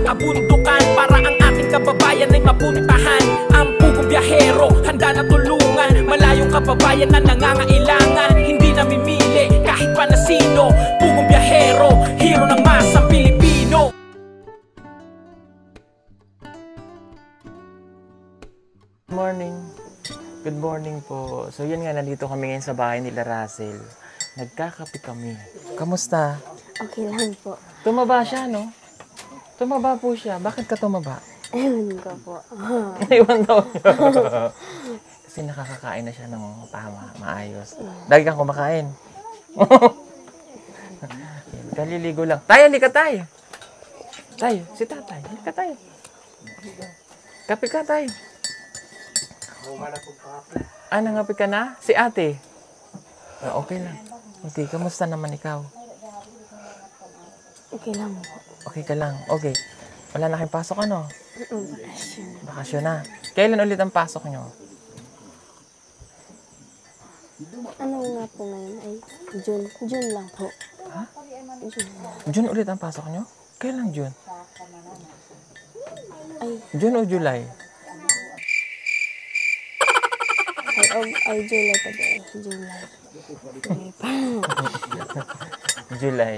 kabundukan para ang ating kababayan ay mapuntahan. Ang pugong biyahero, handa na tulungan malayong kababayan na nangangailangan. Hindi namimili kahit pa na sino. Pugong biyahero, hero ng masang Pilipino. Good morning po. So yun nga, nandito kami ngayon sa bahay nila Russell. Nagkakape kami. Kamusta? Okay lang po. Tumaba siya, no? Tumaba po siya. Bakit ka tumaba? Ewan ko po. Ewan daw. Kasi nakakakain na siya ng tama, maayos. Lagi kang kumakain. Kaliligo lang. Tayo, halika tayo. Tayo, si tatay. Halika tayo. Kape ka tayo. Nangapi ka na? Si ate? Okay lang. Okay, kamusta naman ikaw? Okay lang po. Okay ka lang. Okay. Wala na kayong pasok, ano? Bakasyon. Bakasyon na. Kailan ulit ang pasok nyo? Ano nga po ngayon ay June. June lang po. Ha? June lang. June ulit ang pasok nyo? Kailan June? Ay, June o July? ay July pa din. July. July.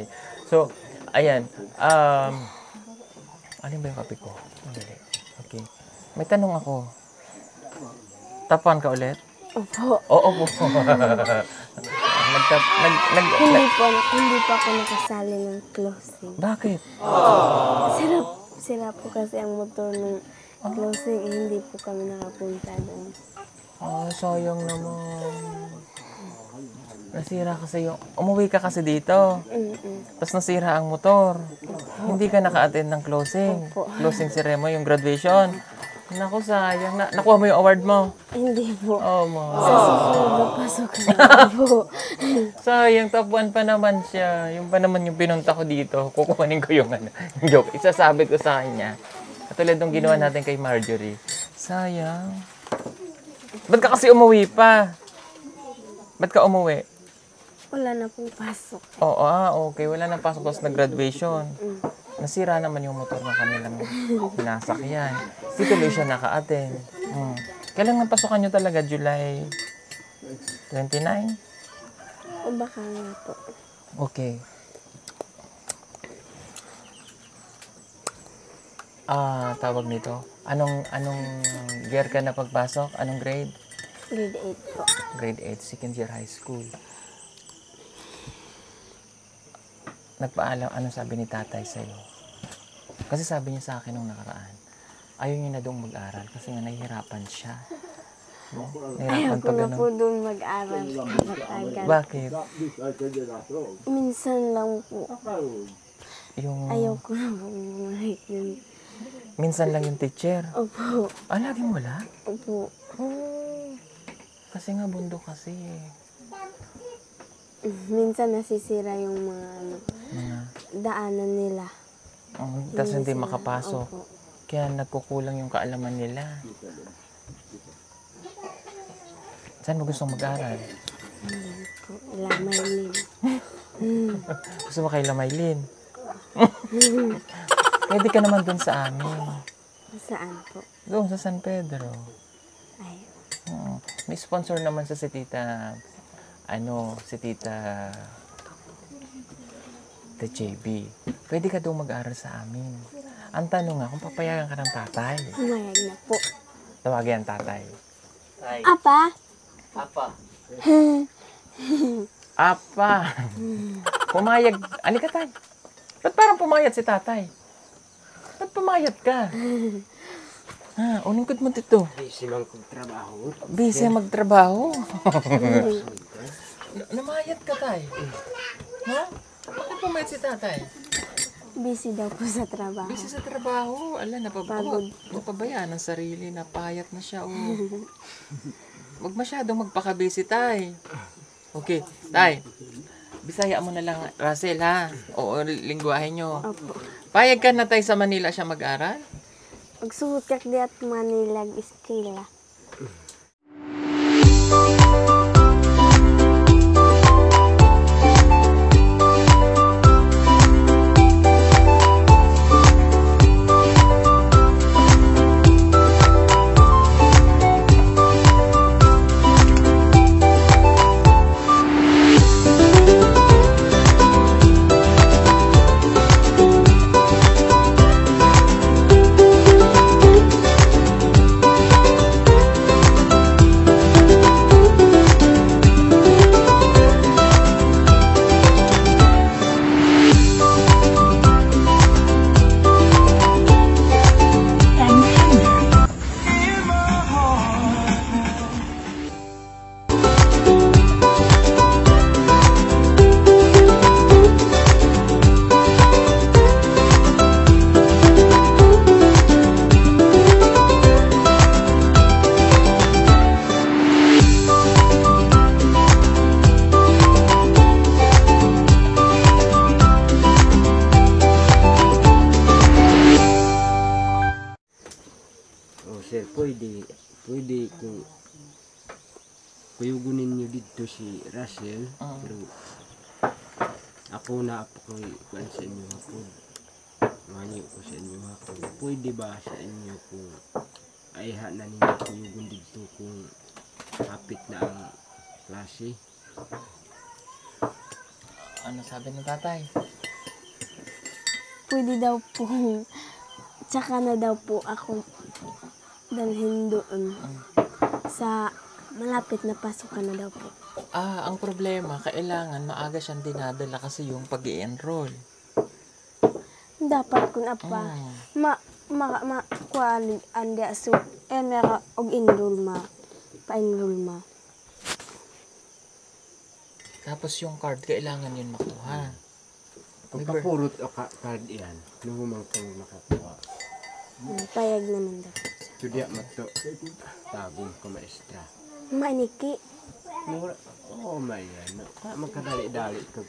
So, ayan. Ano ba yung kape ko? Madali. Okay. May tanong ako. Tapuan ka ulit? Opo. Oo po. Hindi pa ako nakasali ng closing. Bakit? Sira po kasi ang motor ng closing. Hindi po kami nakapunta doon. Sayang naman. Nasira kasi yung... Umuwi ka kasi dito. Tapos nasira ang motor. Hindi ka naka-attend ng closing. Closing ceremony, yung graduation. Naku, sayang. Nakuha mo yung award mo? Hindi po. Mo. Sa susunod na pasok na po. Sayang, top 1 pa naman siya. Yung pa naman yung pinunta ko dito. Kukuhanin ko yung joke. Isasabi ko sa kanya. Katulad nung ginawa natin kay Marjorie. Sayang. Ba't ka kasi umuwi pa? Ba't ka umuwi? Wala na pong pasok. Okay. Wala na pasok tapos nag-graduation. Nasira naman yung motor ng kanilang pinasakyan. Di tuloy siya naka-attend. Kailan ang pasokan nyo talaga? July 29? O baka nga po. Okay. Tawag nito. Anong year ka na pagpasok? Anong grade? Grade 8 po. Grade 8, second year high school. Nagpaalam, ano sabi ni tatay sa'yo? Kasi sabi niya sa akin nung nakaraan, ayaw niya na doon mag-aral kasi nga nahihirapan siya. Ayaw ko na po doon mag-aral. Bakit? Minsan lang po. Ayaw ko na po bumalik yun. Minsan lang yung teacher? Opo. Laging wala? Opo. Kasi nga bundok kasi Minsan nasisira yung mga daanan nila. Tapos hindi makapasok. Opo. Kaya nagkukulang yung kaalaman nila. Saan mo gustong mag-aral? Lamaylin. Gusto mo kay Lamaylin? Pwede ka naman dun sa amin. Saan po? Doon sa San Pedro. Ay. May sponsor naman sa si Tita JB. Pwede ka doon mag-aral sa amin. Ang tanong nga, kung papayagan ka ng tatay. Pumayag na po. Tawagin ang tatay. Apa? Apa. Pumayag. Alika tayo. Ba't parang pumayat si tatay? Ba't pumayat ka? Uningkod mo dito. Busy magtrabaho. Busy magtrabaho. Namayat ka tayo. Ha? Bakit pumayat si tatay? Busy daw po sa trabaho. Busy sa trabaho. Ala, Pagod. napabayaan ang sarili. Napayat na siya. Oh. Huwag masyadong magpaka-busy, tay. Okay, tay. Bisaya mo na lang, Russell, ha? Oo, lingwahe nyo. Opo. Payag ka na, tay, sa Manila siya mag-aral? Magsuot kak di at Manila iskila. Sir, pwede kung kuyugunin niyo dito si Russell, pero ako na ako kuan sa inyo ako. Manyo ko sa inyo ako. Pwede ba sa inyo kung ayha na ninyo kuyugun dito kung kapit na ang klase? Ano sabi ng tatay? Pwede daw po. Tsaka na daw po ako dalhin doon sa malapit na pasukan na daw po. Ang problema, kailangan maaga siyang dinadala kasi yung pag-i-enroll. Dapat kun apa kuan andi aso mera og enroll ma pa-enroll ma. Tapos yung card, kailangan yun makuha. Kung kapurot o card yan, lumang kang makakuha. Payag naman daw. Tudya mato, tagong ka maestra. Maniki. Oh my yan. Magkadali-dali ka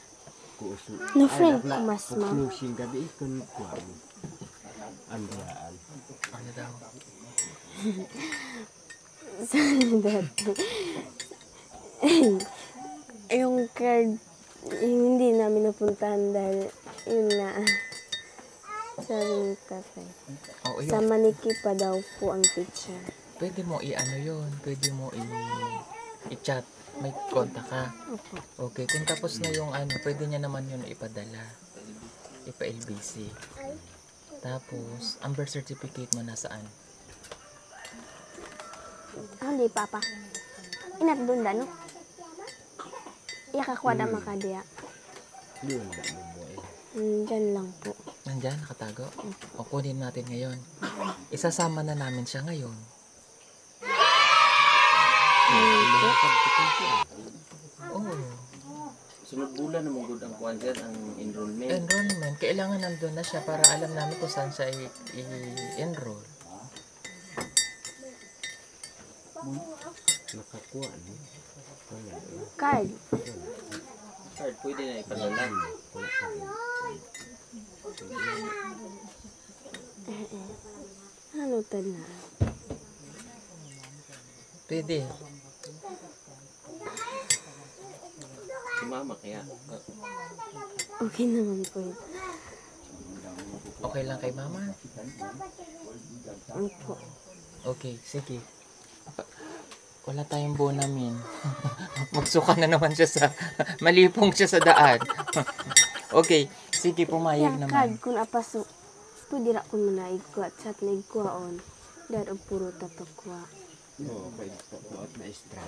kuuso. No friend ko mas ma. Closing gabi ikon kuha mo. Andaan. Ano daw? Yung card hindi namin napuntahan dahil yun na sabi ni tatay. Oo, Sa yun. Maniki pa daw po ang teacher. Pwede mo i-ano yun. Pwede mo i-chat. May kontak ka. Opo. Okay, kung tapos na yung ano, pwede niya naman yun ipadala. Ipa-LBC. Tapos, ang birth certificate mo nasaan? Hindi papa. Inak doon da no? Iya kakwada makadya. Doon na mo boy. Diyan lang po. Nandyan, nakatago? O kunin natin ngayon. Isasama na namin siya ngayon. Oo. Sunod bulan naman good ang kuwan dyan, ang enrollment. Enrollment. Kailangan nandun na siya para alam namin kung saan siya i-enroll. Nakakuha no? Card. Card, pwede na ipadala. Ano ta na? Pwede. Sumama kaya. Okay naman po yun. Okay lang kay mama? Opo. Okay, sige. Wala tayong bonamin. Magsuka na naman siya sa... Malipong siya sa daan. Okay, sige, pumayag Yang naman. card kung apaso. Pwede ra ko muna igkuha. Chat na igkuhaon. Dahil ang puro tatakwa. Oo, pagkuha at maestra.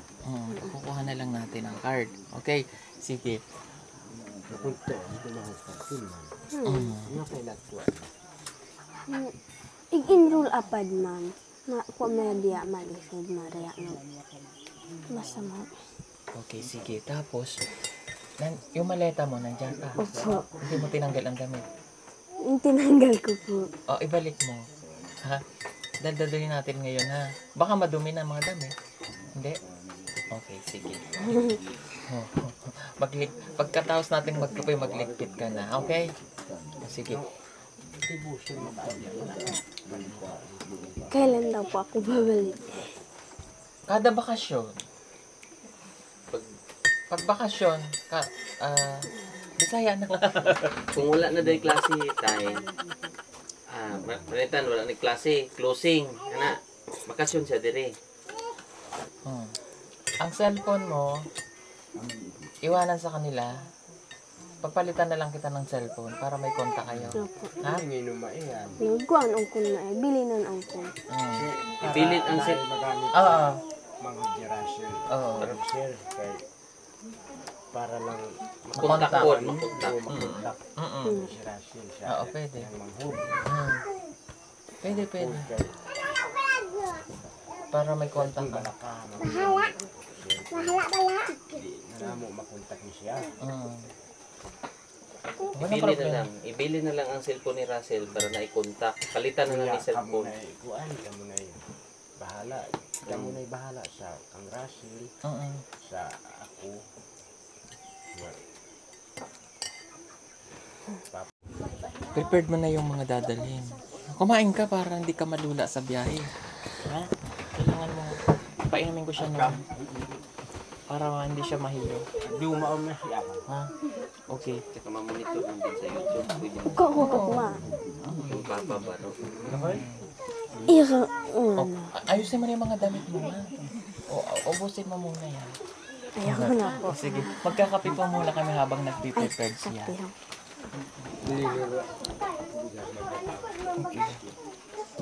Kukuha na lang natin ang card. Okay, sige. Nakunto, hindi makakasin man. Ano kayo nagkuha? I-enroll apad man. Kung may diya malisod maraya no. Masama. Okay, sige. Tapos, Yung maleta mo, nandiyan pa. Opo. Hindi mo tinanggal ang damit. Yung tinanggal ko po. O, ibalik mo. Ha? Dadalhin natin ngayon, ha? Baka madumi na ang mga damit. Hindi? Okay, sige. Pagkatapos natin magkapoy, magligpit ka na. Okay? Sige. Kailan daw po ako babalik? Kada bakasyon. Pag bakasyon, Bisaya na nga. Kung wala na dahil klase tayo, manitan, wala na klase, closing, ana, bakasyon siya dire. Ang cellphone mo, iwanan sa kanila. Pagpalitan na lang kita ng cellphone para may kontak kayo. Opo. Ha? Nagkuhan ang kun na eh. Bilinan ang kun. Ipilit ang set. Oo. Mga gerasyon. Oo. Sir, para lang Makontak po, makontak. makontak. Gerasyon siya. Oo, pwede. Ang manghub. Pwede. Para may kontak ka. Mahala bala. Namo makontak niya siya. Ibili na lang ang cellphone ni Russell para na i-contact. Palitan na lang ni cellphone. Kamu na bahala. Kamu na bahala sa kang Russell. Sa ako. Prepared mo na yung mga dadalhin. Kumain ka para hindi ka malula sa biyahe. Ha? Kailangan mo. Painumin ko siya noon. Para hindi siya mahilo. Dumaon na siya. Ha? Okay. Tsaka mamonitor lang din sa YouTube. Pwede mo Ko ma. yung papa ba, no? Iya ka. Ayusin mo na yung mga damit mo, ha? Ubusin mo muna yan. Ayoko na po. Sige. Magkakape pa muna kami habang nag-prepared siya. Okay.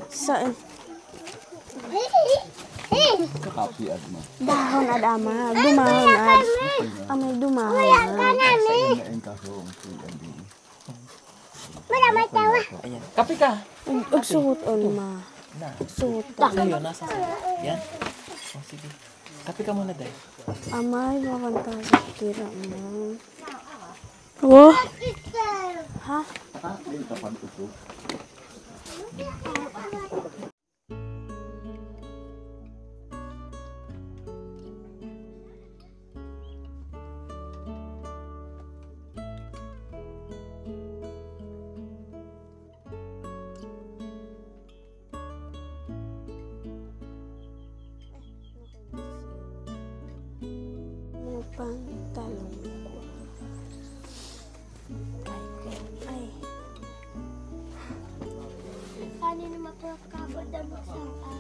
Saan? Dahon ad ama. Dumahon ad. Amay dumahon ad. Ayan. Kape ka. Ugsuhot on ma. Na. Ugsuhot. Sa'yo, nasa sa'yo. Yan. O, sige. Kape ka muna, Day. Amay mawanta sa tira mo. Oh. Ha? Pantalon ko. Ay. Kanino mapakabot na magsama?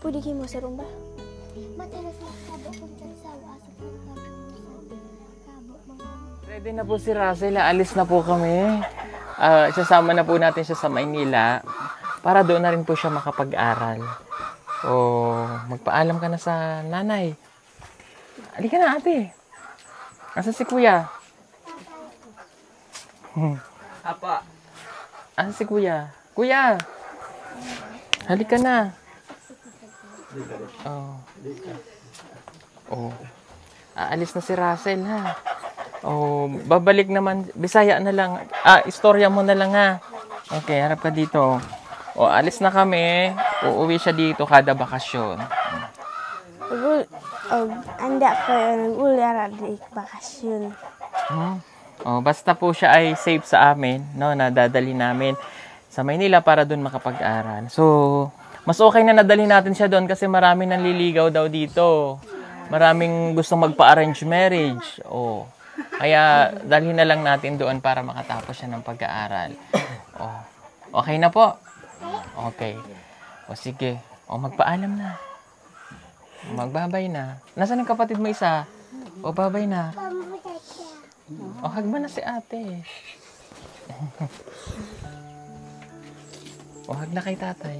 Pwede kayo mo sa rumba? Matalas magkabot kung dyan sa aso kung kabot mga... Ready na po si Russell. Alis na po kami. Sasama na po natin siya sa Maynila para doon na rin po siya makapag-aral. Magpaalam ka na sa nanay. Halika na, ate. Nasaan si kuya? Apa? Nasaan si kuya? Kuya! Halika na. Aalis na si Russell, ha? Babalik naman. Bisaya na lang. Istorya mo na lang, ha? Okay, harap ka dito. Alis na kami. Uuwi siya dito kada bakasyon. Anda ko nag-ulara di bakasyon. Basta po siya ay safe sa amin, no, nadadali namin sa Maynila para doon makapag-aral. So, mas okay na nadali natin siya doon kasi maraming nanliligaw daw dito. Maraming gustong magpa-arrange marriage. Kaya dalhin na lang natin doon para makatapos siya ng pag-aaral. Okay na po? Okay. Sige. Magpaalam na. Magbabay na. Nasaan ang kapatid mo isa? Babay na. Hug mo na si ate. Hug na kay tatay.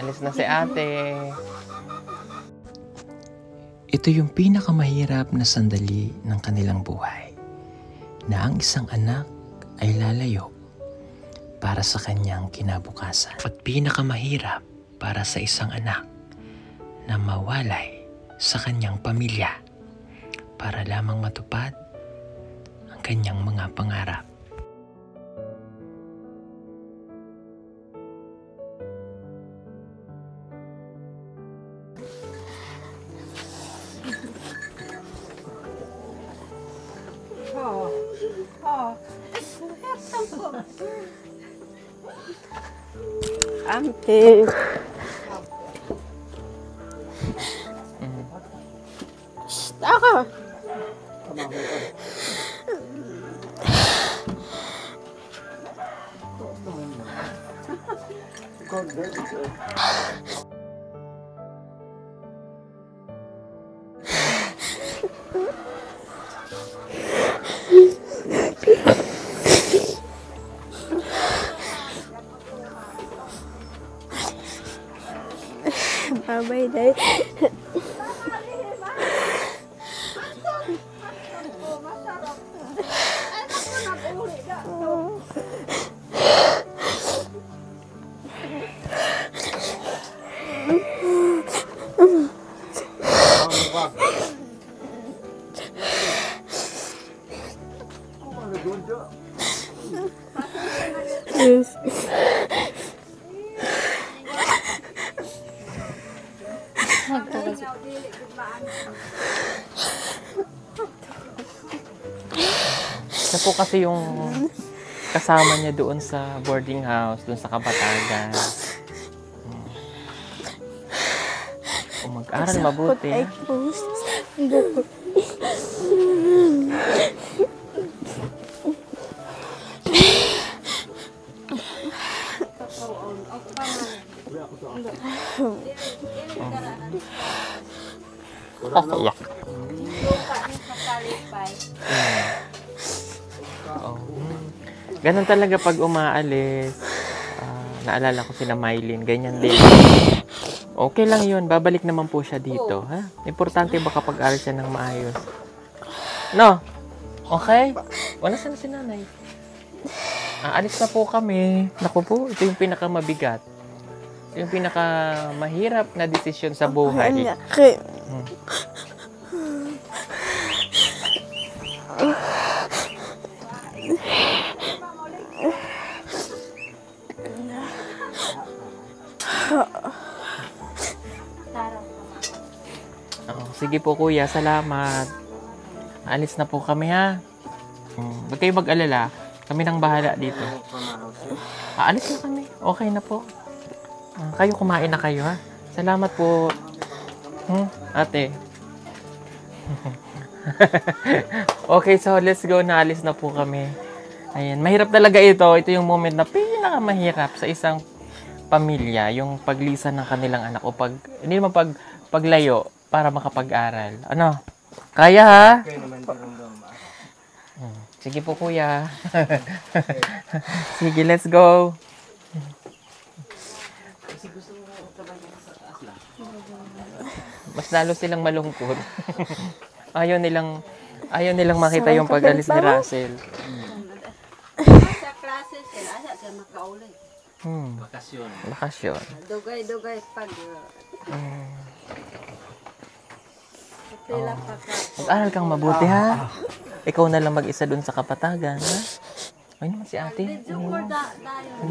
Alis na si ate. Ito yung pinakamahirap na sandali ng kanilang buhay. Na ang isang anak ay lalayo para sa kanyang kinabukasan. At pinakamahirap para sa isang anak na mawalay sa kanyang pamilya para lamang matupad ang kanyang mga pangarap. Ante. Ako. Bye-bye, Day. Yes. Siya po kasi yung kasama niya doon sa boarding house, doon sa Kapatagan. Kung mag-aral mabuti. Yak. Oh. Ganun talaga pag umaalis. Naalala ko sila Mylene, ganyan din. Okay lang yun, babalik naman po siya dito. Ha? Importante ba kapag aral siya ng maayos? No? Okay? Wala sana si nanay. Alis na po kami. Naku po, ito yung pinakamabigat. Ito yung pinakamahirap na desisyon sa buhay. Sige po kuya, salamat. Alis na po kami ha. Huwag kayo mag-alala. Kami nang bahala dito. Alis na kami. Okay na po. Kayo kumain na kayo ha. Salamat po. Ate. Okay, so let's go na. Alis na po kami. Ayan. Mahirap talaga ito. Ito yung moment na pinakamahirap sa isang pamilya. Yung paglisan ng kanilang anak o hindi naman paglayo para makapag-aral. Ano? Kaya ha? Sige po kuya. Sige, let's go. Mas lalo silang malungkot. Ayaw nilang makita yung pag-alis ni Russell. Sa klase sila, sa makauli. Bakasyon. Dugay pag Mag-aral kang mabuti ha. Ikaw na lang mag-isa dun sa Kapatagan ha. Ay naman si ate.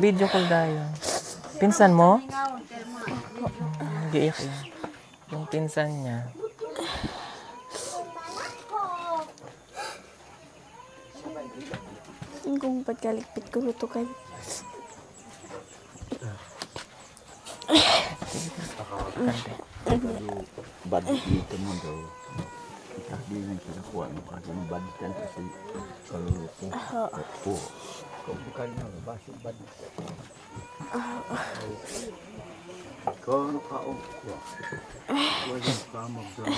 Video call tayo. Pinsan mo? Giiyak yan. Yung pinsan niya. Kung pagkalikpit ko lutukan. Bad dito mo daw. Hindi na kinakuha mo kasi baditan kasi kaluluto. Oo. Kung bukan na, baso baditan. Ikaw ano ka o? Wala ka mag-drama.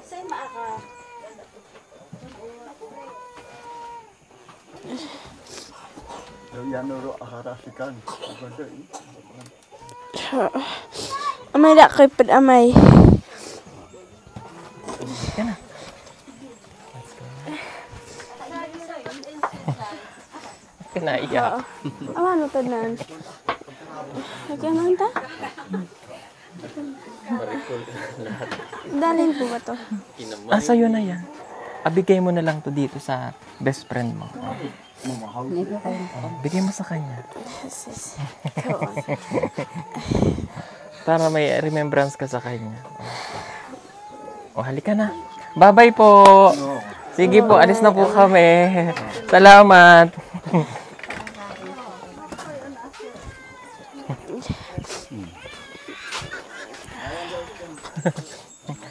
Say maaka. Yan ro akarasikan. Ganda eh. Amay na kay amay. Yan na. naiyak. Ano tanan? Lagyan mo ta? Dalhin po ba to? Sa'yo na yan. Bigay mo na lang to dito sa best friend mo. Bigay mo sa kanya. Para may remembrance ka sa kanya. Halika na. Bye-bye po. Sige po, alis na po kami. Salamat.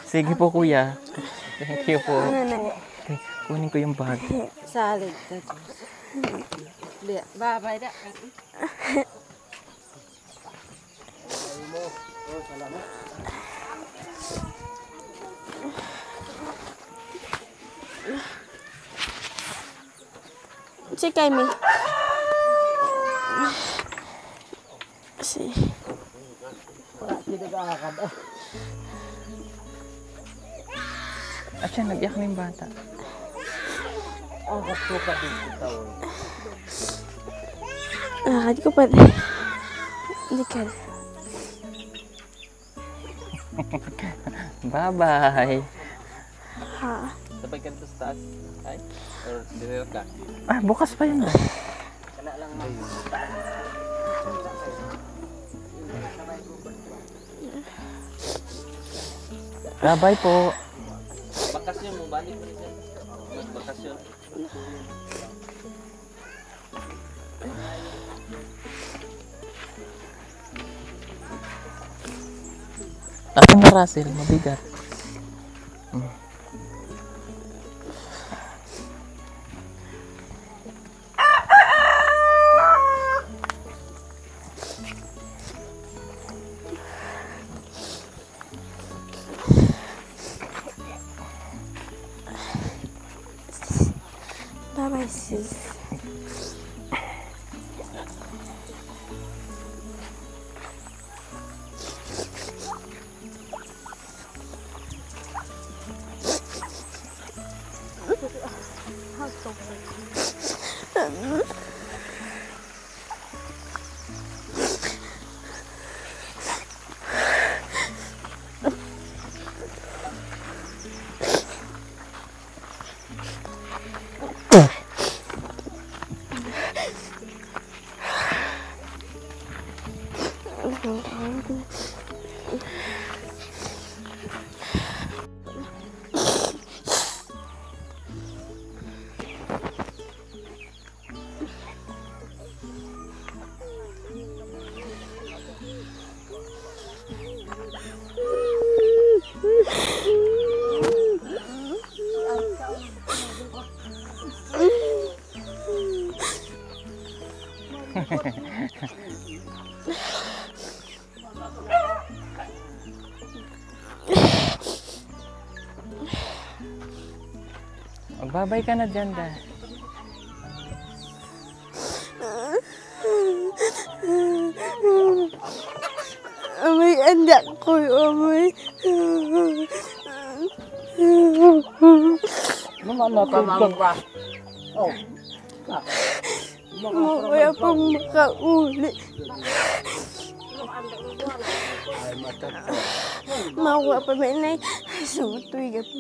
Sige po, kuya. Thank you po. Kunin ko yung bag. Salig. Bye-bye dah. Cik Amy. Si. Siya, nag-iyak na yung bata. Di ko pa. Hindi ka. Bye-bye. Ha. Sabay ka sa taas. Ay? Or dinero ka? Bukas pa yun ba? Bye-bye po. Bakasyon mo, balik mo rin dyan. Bakasyon. Akin na, Russell. Mabigat. Bye-bye, sis. Magbabay ka na dyan, da. Amay, anak ko, amay. Mamaya pang makauli. Mawa pa ba inay? Sumutoy ka pa.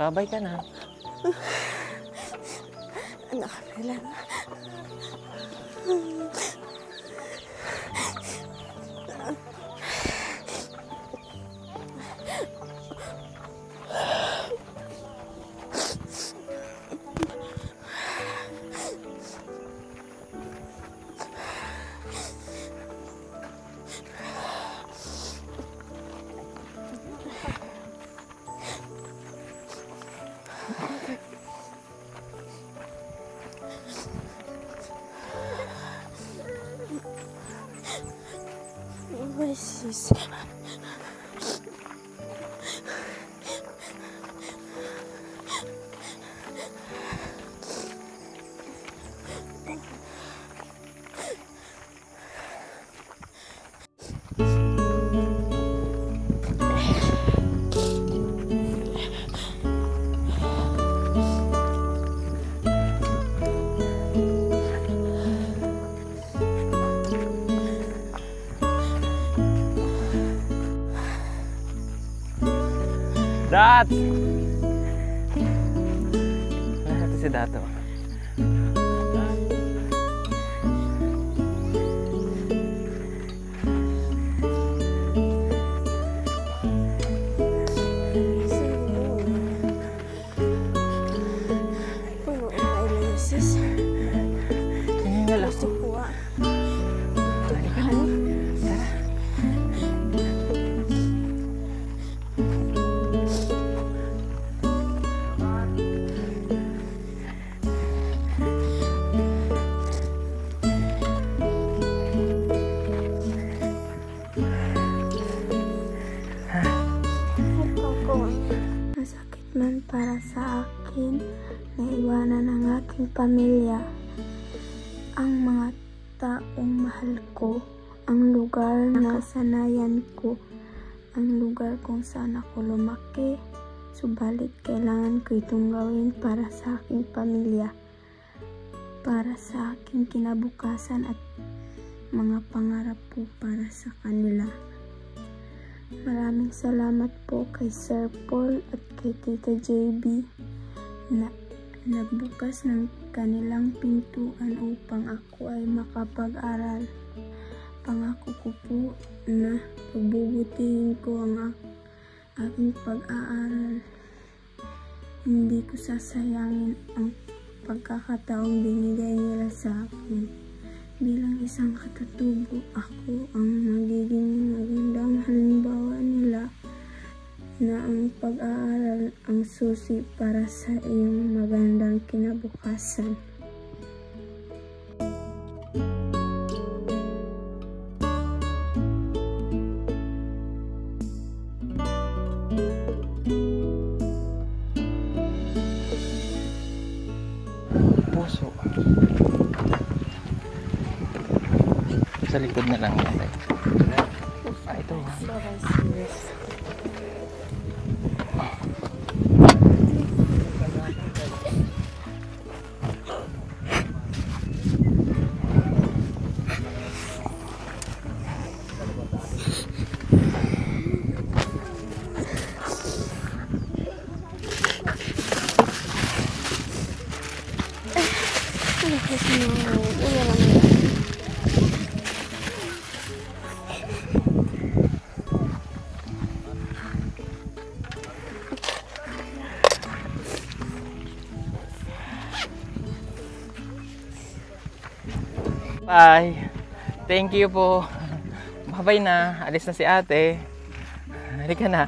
Babay ka na. Anak, kailan. sis. Dat! Ito si Dato. Puno ang ilan sis. Tingin na lang. Gusto ko Halika na. Tara. Masakit man para sa akin na iwanan ang aking pamilya, ang mga taong mahal ko, ang lugar na sanayan ko, ang lugar kung saan ako lumaki. Subalit kailangan ko itong gawin para sa aking pamilya, para sa aking kinabukasan at mga pangarap po para sa kanila. Maraming salamat po kay Sir Paul at kay Tita JB na nagbukas ng kanilang pintuan upang ako ay makapag-aral. Pangako ko po na pagbubutihin ko ang aking pag-aaral. Hindi ko sasayangin ang pagkakataong binigay nila sa akin. Bilang isang katutubo, ako ang magiging magandang halimbawa nila na ang pag-aaral ang susi para sa iyong magandang kinabukasan. Puso. Sa likod na lang yan. Ito ha. Bye. Thank you po. Bye na. Alis na si ate. Halika na.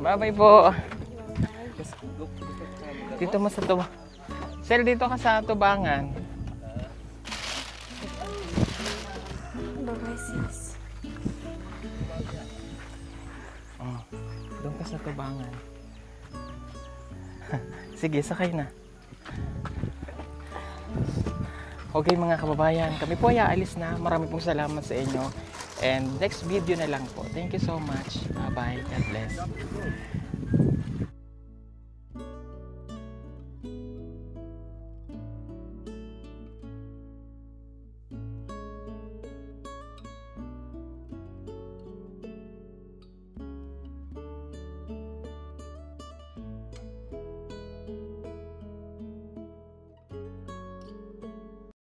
Bye po. Dito mo sa tuba. Sel, dito ka sa tubangan. Bye sis. Oh, doon ka sa tubangan. Sige, sakay na. Okay mga kababayan, kami po ay aalis na. Marami pong salamat sa inyo. And next video na lang po. Thank you so much. Bye-bye. God bless.